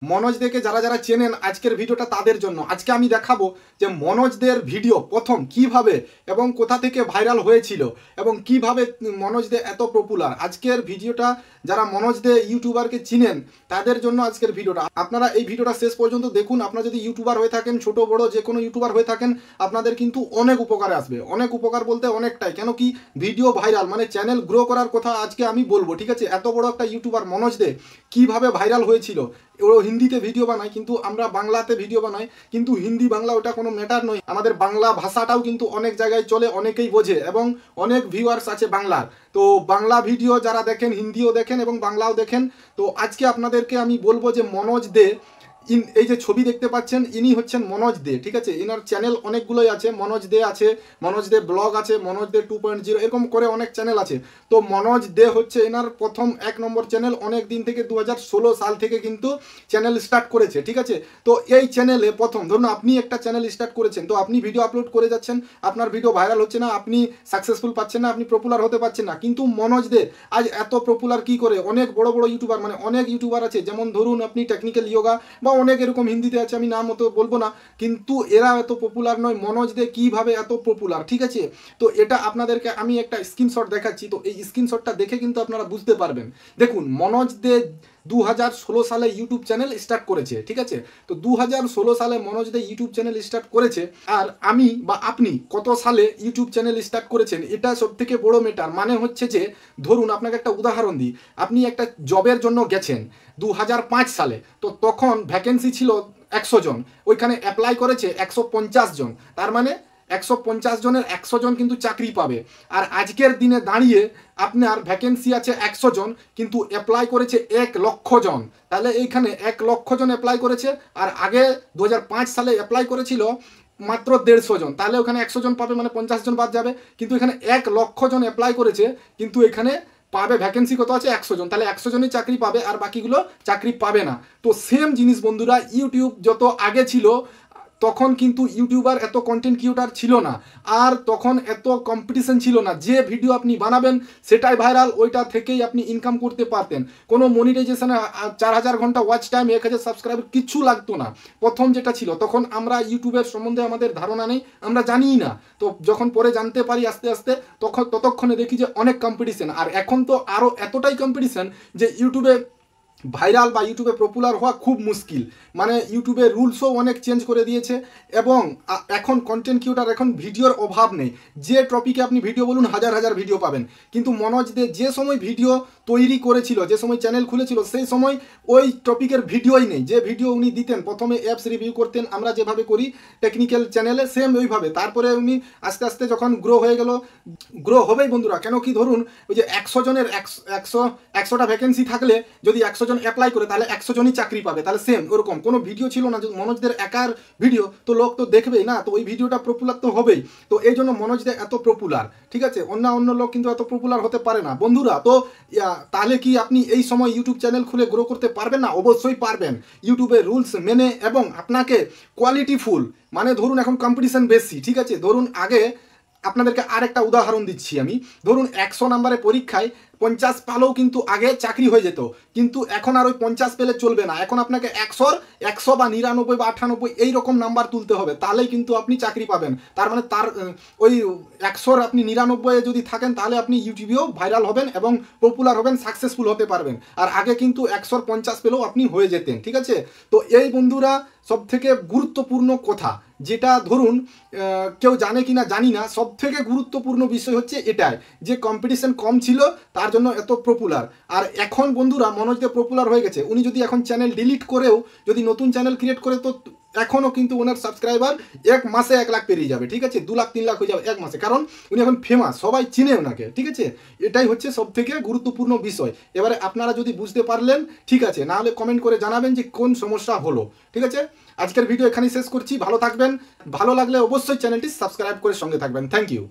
মনোজ দেকে যারা যারা চেনেন আজকের ভিডিওটা তাদের জন্য। আজকে আমি দেখাবো যে মনোজ দের ভিডিও প্রথম কিভাবে এবং কোথা থেকে ভাইরাল হয়েছিল এবং কিভাবে মনোজ দে এত পপুলার। আজকের ভিডিওটা যারা মনোজ দে ইউটিউবারকে চিনেন তাদের জন্য আজকের ভিডিওটা। আপনারা এই ভিডিওটা শেষ পর্যন্ত দেখুন। আপনারা যদি ইউটিউবার হয়ে থাকেন, ছোট বড় যে কোনো ইউটিউবার হয়ে থাকেন, আপনাদের কিন্তু অনেক উপকারে আসবে। অনেক উপকার বলতে অনেকটাই, কেন কি ভিডিও ভাইরাল মানে চ্যানেল গ্রো করার কথা আজকে আমি বলবো। ঠিক আছে, এত বড় একটা ইউটিউবার মনোজ দে কিভাবে ভাইরাল হয়েছিল। ও হিন্দিতে ভিডিও বানায় কিন্তু আমরা বাংলাতে ভিডিও বানাই, কিন্তু হিন্দি বাংলা ওটা কোনো ম্যাটার নয়। আমাদের বাংলা ভাষাটাও কিন্তু অনেক জায়গায় চলে, অনেকেই বোঝে এবং অনেক ভিউয়ার্স আছে বাংলার। তো বাংলা ভিডিও যারা দেখেন, হিন্দিও দেখেন এবং বাংলাও দেখেন। তো আজকে আপনাদেরকে আমি বলবো যে মনোজ দে এই যে ছবি দেখতে পাচ্ছেন ইনি হচ্ছেন মনোজ দে। ঠিক আছে, এনার চ্যানেল অনেকগুলোই আছে। মনোজ দে আছে, মনোজ দে ব্লগ আছে, মনোজ দে 2.0 এরকম করে অনেক চ্যানেল আছে। তো মনোজ দে হচ্ছে এনার প্রথম 1 নম্বর চ্যানেল। অনেক দিন থেকে 2016 সাল থেকে কিন্তু চ্যানেল স্টার্ট করেছে। ঠিক আছে, তো এই চ্যানেলে প্রথম ধরুন আপনি একটা চ্যানেল স্টার্ট করেছেন, তো আপনি ভিডিও আপলোড করে যাচ্ছেন, আপনার ভিডিও ভাইরাল হচ্ছে না, আপনি সাকসেসফুল পাচ্ছেন না, আপনি পপুলার হতে পারছেন না। কিন্তু মনোজ দে আজ এত পপুলার কি করে? অনেক বড় বড় ইউটিউবার মানে অনেক ইউটিউবার আছে, যেমন ধরুন আপনি টেকনিক্যাল ইয়োগা বা অনেক এরকম হিন্দিতে আছে, আমি নাম মতো বলবো না, কিন্তু এরা এত পপুলার নয়। মনোজ দে কিভাবে এত পপুলার, ঠিক আছে, তো এটা আপনাদেরকে আমি একটা স্ক্রিনশট দেখাচ্ছি। তো এই স্ক্রিনশটটা দেখে কিন্তু আপনারা বুঝতে পারবেন। দেখুন, মনোজ দে 2016 সালে ইউটিউব চ্যানেল স্টার্ট করেছে। ঠিক আছে, তো 2016 সালে মনোজ দে ইউটিউব চ্যানেল স্টার্ট করেছে। আর আমি বা আপনি কত সালে ইউটিউব চ্যানেল স্টার্ট করেছেন এটা সব থেকে বড় ম্যাটার। মানে হচ্ছে যে ধরুন আপনাকে একটা উদাহরণ দিই, আপনি একটা জবের জন্য গেছেন 2005 সালে, তো তখন ভ্যাকেন্সি ছিল 100 জন, ওইখানে অ্যাপ্লাই করেছে 150 জন। তার মানে 150 জনের 100 জন কিন্তু চাকরি পাবে। আর আজকের দিনে দাঁড়িয়ে আপনার ভ্যাকেন্সি আছে 100 জন, কিন্তু অ্যাপ্লাই করেছে 1 লক্ষ জন। তাহলে এইখানে 1 লক্ষ জন অ্যাপ্লাই করেছে, আর আগে 2005 সালে অ্যাপ্লাই করেছিল মাত্র 150 জন। তাহলে ওখানে 100 জন পাবে, মানে 50 জন বাদ যাবে। কিন্তু এখানে 1 লক্ষ জন অ্যাপ্লাই করেছে, কিন্তু এখানে পাবে ভ্যাকেন্সি কত আছে? 100 জন। তাহলে 100 জনই চাকরি পাবে আর বাকিগুলো চাকরি পাবে না। তো সেম জিনিস বন্ধুরা, ইউটিউব যত আগে ছিল তখন কিন্তু ইউটিউবার এত কন্টেন্ট ক্রিয়েটার ছিল না, আর তখন এত কম্পিটিশন ছিল না। যে ভিডিও আপনি বানাবেন সেটাই ভাইরাল, ওইটা থেকেই আপনি ইনকাম করতে পারতেন। কোনো মনিটাইজেশনে 4000 ঘন্টা ওয়াচ টাইম, 1000 সাবস্ক্রাইবার কিচ্ছু লাগতো না প্রথম যেটা ছিল। তখন আমরা ইউটিউবের সম্বন্ধে আমাদের ধারণা নেই, আমরা জানিই না। তো যখন পরে জানতে পারি আস্তে আস্তে, তখন ততক্ষণে দেখি যে অনেক কম্পিটিশন। আর এখন তো আরও এতটাই কম্পিটিশন যে ইউটিউবে ভাইরাল বা ইউটিউবে পপুলার হওয়া খুব মুশকিল। মানে ইউটিউবের রুলসও অনেক চেঞ্জ করে দিয়েছে এবং এখন কন্টেন্ট ক্রিয়েটার, এখন ভিডিওর অভাব নেই। যে টপিকে আপনি ভিডিও বলুন, হাজার হাজার ভিডিও পাবেন। কিন্তু মনোজ দে যে সময় ভিডিও তৈরি করেছিল, যে সময় চ্যানেল খুলেছিল, সেই সময় ওই টপিকের ভিডিওই নেই। যে ভিডিও উনি দিতেন, প্রথমে অ্যাপস রিভিউ করতেন, আমরা যেভাবে করি টেকনিক্যাল চ্যানেলে সেম ওইভাবে। তারপরে উনি আস্তে আস্তে যখন গ্রো হয়ে গেল, গ্রো হবেই বন্ধুরা। কেন কি ধরুন ওই যে 100 জনের 100টা ভ্যাকেন্সি থাকলে যদি 100 জন অ্যাপ্লাই করে তাহলে 100 জনই চাকরি পাবে। তাহলে সেম ওরকম কোনো ভিডিও ছিল না মনোজদের একার ভিডিও, তো লোক তো দেখবেই না, তো ওই ভিডিওটা পপুলার তো হবেই। তো এই জন্য মনোজদের এত পপুলার। ঠিক আছে, অন্য লোক কিন্তু এত পপুলার হতে পারে না বন্ধুরা। তো তাহলে কি আপনি এই সময় ইউটিউব চ্যানেল খুলে গ্রো করতে পারবেন না? অবশ্যই পারবেন, ইউটিউবের রুলস মেনে। এবং আপনাকে কোয়ালিটিফুল, মানে ধরুন এখন কম্পিটিশন বেশি। ঠিক আছে, ধরুন আগে আপনাদেরকে আরেকটা উদাহরণ দিচ্ছি আমি। ধরুন 100 নম্বরের পরীক্ষায় 50 পেলেও কিন্তু আগে চাকরি হয়ে যেত, কিন্তু এখন আর ওই 50 পেলে চলবে না। এখন আপনাকে 100 বা 99 বা 98 এইরকম নাম্বার তুলতে হবে, তাহলেই কিন্তু আপনি চাকরি পাবেন। তার মানে তার ওই 100 আপনি 99 যদি থাকেন তাহলে আপনি ইউটিউবেও ভাইরাল হবেন এবং পপুলার হবেন, সাকসেসফুল হতে পারবেন। আর আগে কিন্তু 150 পেলেও আপনি হয়ে যেতেন। ঠিক আছে, তো এই বন্ধুরা সব থেকে গুরুত্বপূর্ণ কথা, যেটা ধরুন কেউ জানে কি না জানি না, সব থেকে গুরুত্বপূর্ণ বিষয় হচ্ছে এটাই যে কম্পিটিশন কম ছিল, তার জন্য এত পপুলার। আর এখন বন্ধুরা মনোজ দে পপুলার হয়ে গেছে। উনি যদি এখন চ্যানেল ডিলিট করেও যদি নতুন চ্যানেল ক্রিয়েট করে, তো এখনও কিন্তু ওনার সাবস্ক্রাইবার 1 মাসে 1 লাখ পেরিয়ে যাবে। ঠিক আছে, 2 লাখ 3 লাখ হয়ে যাবে 1 মাসে, কারণ উনি এখন ফেমাস, সবাই চিনে ওনাকে। ঠিক আছে, এটাই হচ্ছে সব থেকে গুরুত্বপূর্ণ বিষয়। এবারে আপনারা যদি বুঝতে পারলেন ঠিক আছে, না হলে কমেন্ট করে জানাবেন যে কোন সমস্যা হলো। ঠিক আছে, আজকের ভিডিও এখানেই শেষ করছি। ভালো থাকবেন, ভালো লাগলে অবশ্যই চ্যানেলটি সাবস্ক্রাইব করে সঙ্গে থাকবেন। Thank you.